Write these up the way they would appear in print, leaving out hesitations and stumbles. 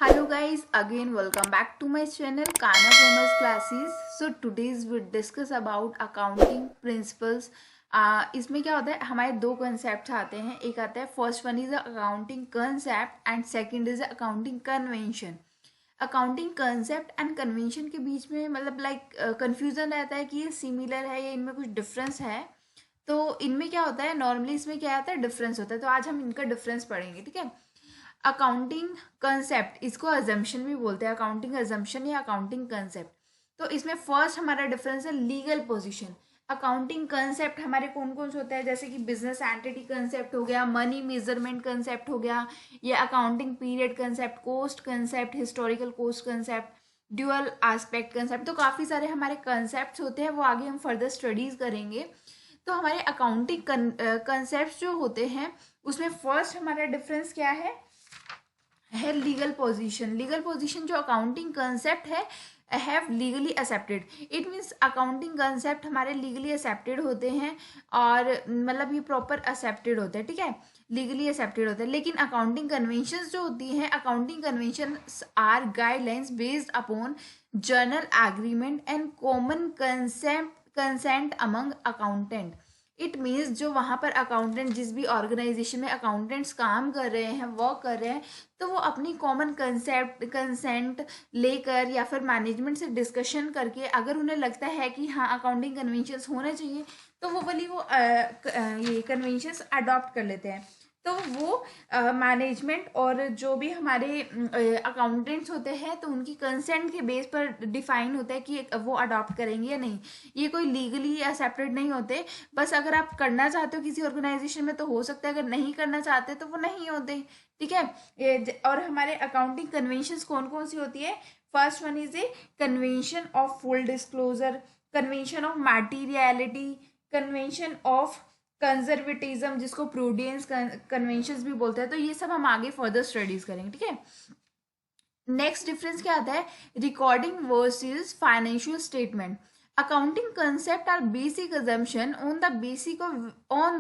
Hello guys, again welcome back to my channel Kana Commerce Classes. So today's we discuss about accounting principles. इसमें क्या होता है, हमारे दो कंसेप्ट आते हैं. एक आता है first one is accounting concept and second is accounting convention. Accounting concept and convention के बीच में मतलब कंफ्यूजन रहता है कि ये सिमिलर है या इनमें कुछ डिफरेंस है. तो इनमें क्या होता है, नॉर्मली इसमें क्या आता है, डिफरेंस होता है. तो आज हम इनका डिफरेंस पढ़ेंगे, ठीक है. अकाउंटिंग कंसेप्ट, इसको अजम्पशन भी बोलते हैं, अकाउंटिंग अजम्पशन या अकाउंटिंग कंसेप्ट. तो इसमें फर्स्ट हमारा डिफरेंस है लीगल पोजीशन. अकाउंटिंग कंसेप्ट हमारे कौन कौन से होते हैं, जैसे कि बिजनेस एंटिटी कंसेप्ट हो गया, मनी मेजरमेंट कंसेप्ट हो गया, या accounting period concept, cost concept, historical cost concept, dual aspect concept. तो काफ़ी सारे हमारे कंसेप्ट होते हैं, वो आगे हम फर्दर स्टडीज करेंगे. तो हमारे अकाउंटिंग कंसेप्ट जो होते हैं उसमें फर्स्ट हमारा डिफरेंस क्या है लीगल पोजीशन. लीगल पोजीशन जो अकाउंटिंग कंसेप्ट है have legally accepted. It means accounting concept हमारे लीगली एक्सेप्टेड होते हैं और मतलब ये प्रॉपर एक्सेप्टेड होते हैं, ठीक है, लीगली एक्सेप्टेड होते हैं. लेकिन अकाउंटिंग कन्वेंशंस जो होती हैं, accounting conventions are guidelines based upon journal agreement and common consent among accountant. It means जो वहाँ पर अकाउंटेंट, जिस भी ऑर्गेनाइजेशन में अकाउंटेंट्स काम कर रहे हैं, वर्क कर रहे हैं, तो वो अपनी कॉमन कंसेंट लेकर या फिर मैनेजमेंट से डिस्कशन करके अगर उन्हें लगता है कि हाँ अकाउंटिंग कन्वेंशंस होने चाहिए, तो वो ये कन्वेंशंस अडॉप्ट कर लेते हैं. तो वो मैनेजमेंट और जो भी हमारे अकाउंटेंट्स होते हैं, तो उनकी कंसेंट के बेस पर डिफाइन होता है कि वो अडॉप्ट करेंगे या नहीं. ये कोई लीगली एक्सेप्टेड नहीं होते. बस अगर आप करना चाहते हो किसी ऑर्गेनाइजेशन में तो हो सकता है, अगर नहीं करना चाहते तो वो नहीं होते, ठीक है. और हमारे अकाउंटिंग कन्वेंशंस कौन कौन सी होती है. First one is a convention of full disclosure, convention of materiality, convention of conservatism, जिसको प्रूडियंस कन्वेंशंस भी बोलते हैं. तो ये सब हम आगे फर्दर स्टडीज करेंगे, ठीक है. नेक्स्ट डिफरेंस क्या आता है, recording versus financial statement. Accounting concept are basic assumption on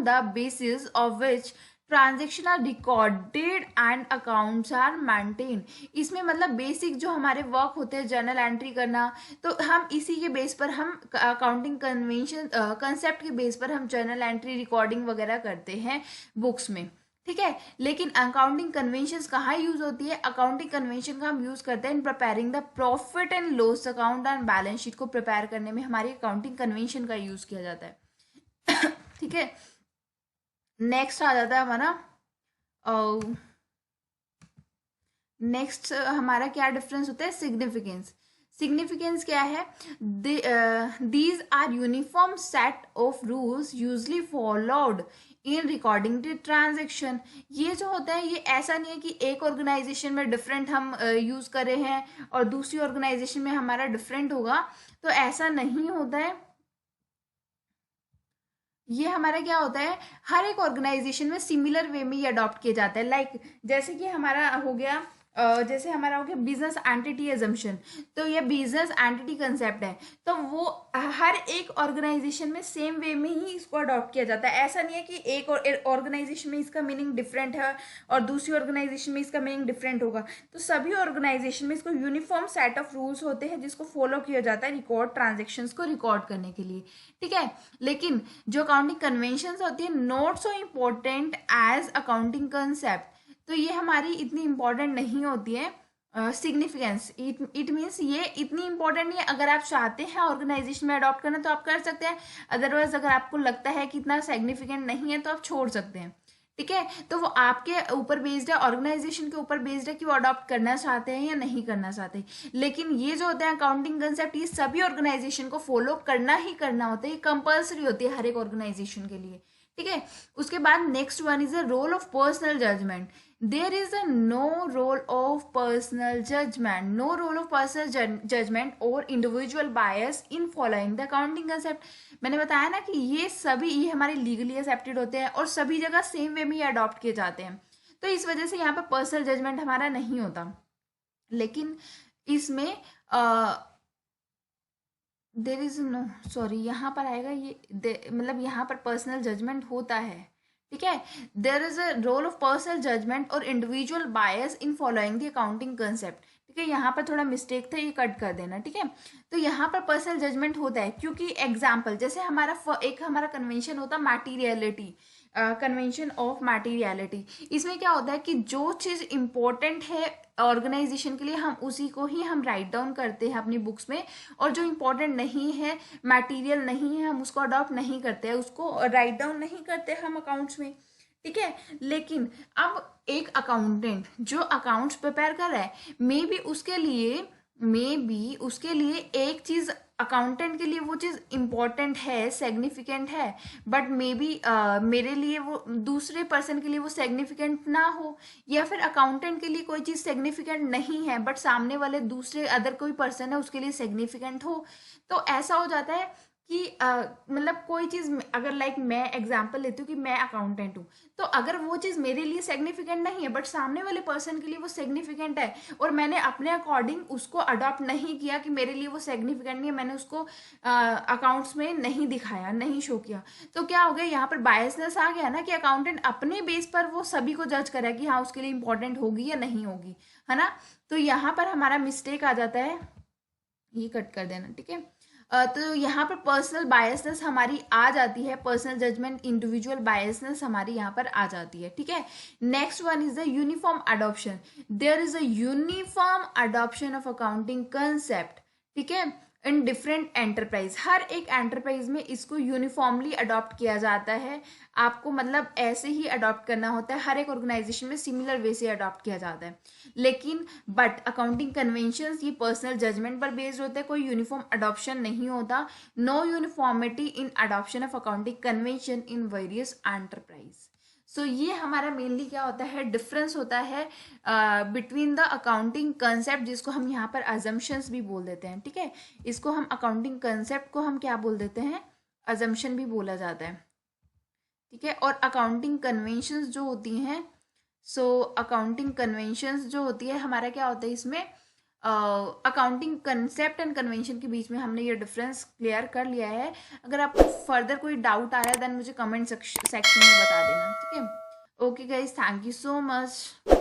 the basis of which transaction are recorded and accounts are maintain. इसमें मतलब बेसिक जो हमारे वर्क होते हैं, जर्नल एंट्री करना, तो हम इसी के बेस पर हम अकाउंटिंग कन्वेंशन कंसेप्ट के बेस पर हम जर्नल एंट्री रिकॉर्डिंग वगैरह करते हैं बुक्स में, ठीक है. लेकिन अकाउंटिंग कन्वेंशंस कहाँ यूज होती है, अकाउंटिंग कन्वेंशन का हम यूज करते हैं in preparing the profit and loss account and balance sheet को प्रिपेयर करने में हमारी अकाउंटिंग कन्वेंशन का यूज किया जाता है. ठीक है. नेक्स्ट आ जाता है हमारा, नेक्स्ट हमारा क्या डिफरेंस होता है, सिग्निफिकेंस. सिग्निफिकेंस क्या है, these are uniform set of rules usually followed in recording the transaction. ये जो होता है, ये ऐसा नहीं है कि एक ऑर्गेनाइजेशन में डिफरेंट हम यूज कर रहे हैं और दूसरी ऑर्गेनाइजेशन में हमारा डिफरेंट होगा, तो ऐसा नहीं होता है. ये हमारा क्या होता है, हर एक ऑर्गेनाइजेशन में सिमिलर वे में ये अडॉप्ट किया जाता है. जैसे कि हमारा हो गया, जैसे हमारा हो गया बिजनेस एंटिटी एजम्पशन. तो ये बिजनेस एंटिटी कंसेप्ट है, तो वो हर एक ऑर्गेनाइजेशन में सेम वे में ही इसको अडॉप्ट किया जाता है. ऐसा नहीं है कि एक ऑर्गेनाइजेशन में इसका मीनिंग डिफरेंट है और दूसरी ऑर्गेनाइजेशन में इसका मीनिंग डिफरेंट होगा. तो सभी ऑर्गेनाइजेशन में इसको यूनिफॉर्म सेट ऑफ रूल्स होते हैं जिसको फॉलो किया जाता है रिकॉर्ड ट्रांजेक्शन को रिकॉर्ड करने के लिए, ठीक है. लेकिन जो अकाउंटिंग कन्वेंशंस होती है, not so important as accounting concept, तो ये हमारी इतनी इंपॉर्टेंट नहीं होती है. सिग्निफिकेंस, इट मीन्स ये इतनी इंपॉर्टेंट नहीं है. अगर आप चाहते हैं ऑर्गेनाइजेशन में अडॉप्ट करना तो आप कर सकते हैं, अदरवाइज अगर आपको लगता है कि इतना सिग्निफिकेंट नहीं है तो आप छोड़ सकते हैं, ठीक है. तो वो आपके ऊपर बेस्ड है, ऑर्गेनाइजेशन के ऊपर बेस्ड है कि वो अडॉप्ट करना चाहते हैं या नहीं करना चाहते. लेकिन ये जो होता है अकाउंटिंग कंसेप्ट, ये सभी ऑर्गेनाइजेशन को फॉलो करना ही करना होता है, ये कंपल्सरी होती है हर एक ऑर्गेनाइजेशन के लिए, ठीक है. उसके बाद next one is the role of personal judgement. there is a no role of personal judgment or individual bias in following the accounting concept. मैंने बताया ना कि ये हमारे लीगली एक्सेप्टेड होते हैं और सभी जगह सेम वे में ये अडॉप्ट किए जाते हैं. तो इस वजह से यहाँ पर पर्सनल जजमेंट हमारा नहीं होता. लेकिन इसमें देर इज नो, सॉरी, यहाँ पर आएगा ये मतलब यहाँ पर पर्सनल जजमेंट होता है, ठीक है। There is a role of personal judgement और individual bias in following the accounting concept. ठीक है, यहाँ पर थोड़ा मिस्टेक था, ये कट कर देना। ठीक है, तो यहाँ पर पर्सनल जजमेंट होता है क्योंकि एग्जाम्पल जैसे एक हमारा कन्वेंशन होता है मैटीरियलिटी, कन्वेंशन ऑफ मैटीरियलिटी। इसमें क्या होता है कि जो चीज़ इम्पोर्टेंट है ऑर्गेनाइजेशन के लिए हम उसी को ही हम राइट डाउन करते हैं अपनी बुक्स में, और जो इम्पोर्टेंट नहीं है, मटेरियल नहीं है, हम उसको अडॉप्ट नहीं करते हैं, उसको राइट डाउन नहीं करते हम अकाउंट्स में। ठीक है, लेकिन अब एक अकाउंटेंट जो अकाउंट्स प्रिपेयर कर रहा है, मे बी उसके लिए एक चीज अकाउंटेंट के लिए वो चीज इम्पोर्टेंट है, सिग्निफिकेंट है, बट मे बी मेरे लिए वो, दूसरे पर्सन के लिए वो सिग्निफिकेंट ना हो, या फिर अकाउंटेंट के लिए कोई चीज सिग्निफिकेंट नहीं है बट सामने वाले दूसरे अदर कोई पर्सन है उसके लिए सिग्निफिकेंट हो। तो ऐसा हो जाता है कि मतलब कोई चीज़ अगर लाइक मैं एग्जांपल लेती हूँ कि मैं अकाउंटेंट हूँ, तो अगर वो चीज़ मेरे लिए सिग्निफिकेंट नहीं है बट सामने वाले पर्सन के लिए वो सिग्निफिकेंट है, और मैंने अपने अकॉर्डिंग उसको अडॉप्ट नहीं किया कि मेरे लिए वो सिग्निफिकेंट नहीं है, मैंने उसको अकाउंट्स में नहीं दिखाया, नहीं शो किया, तो क्या हो गया यहाँ पर बायसनेस आ गया ना, कि अकाउंटेंट अपने बेस पर वो सभी को जज करे कि हाँ उसके लिए इंपॉर्टेंट होगी या नहीं होगी, है ना। तो यहाँ पर हमारा मिस्टेक आ जाता है, ये कट कर देना। ठीक है, तो यहाँ पर पर्सनल बायसनेस हमारी आ जाती है, पर्सनल जजमेंट, इंडिविजुअल बायसनेस हमारी यहाँ पर आ जाती है। ठीक है, next one is the uniform adoption. There is a uniform adoption of accounting concept. ठीक है, इन डिफरेंट एंटरप्राइज, हर एक एंटरप्राइज में इसको यूनिफॉर्मली अडॉप्ट किया जाता है। आपको मतलब ऐसे ही अडॉप्ट करना होता है, हर एक ऑर्गेनाइजेशन में सिमिलर वे से अडॉप्ट किया जाता है। लेकिन बट अकाउंटिंग कन्वेंशंस ये पर्सनल जजमेंट पर बेस्ड होता है, कोई यूनिफॉर्म अडॉप्शन नहीं होता। No uniformity in adoption of accounting convention in various enterprise. So ये हमारा मेनली क्या होता है, डिफरेंस होता है बिटवीन द अकाउंटिंग कंसेप्ट, जिसको हम यहाँ पर अजम्पशंस भी बोल देते हैं। ठीक है, इसको हम अकाउंटिंग कंसेप्ट को हम क्या बोल देते हैं, अजम्पशन भी बोला जाता है। ठीक है, और अकाउंटिंग कन्वेंशंस जो होती हैं, अकाउंटिंग कन्वेंशंस जो होती है हमारा क्या होता है इसमें, अकाउंटिंग कंसेप्ट एंड कन्वेंशन के बीच में हमने ये डिफरेंस क्लियर कर लिया है। अगर आपको फर्दर कोई डाउट आ रहा है देन मुझे कमेंट सेक्शन में बता देना। ठीक है, okay guys, thank you so much.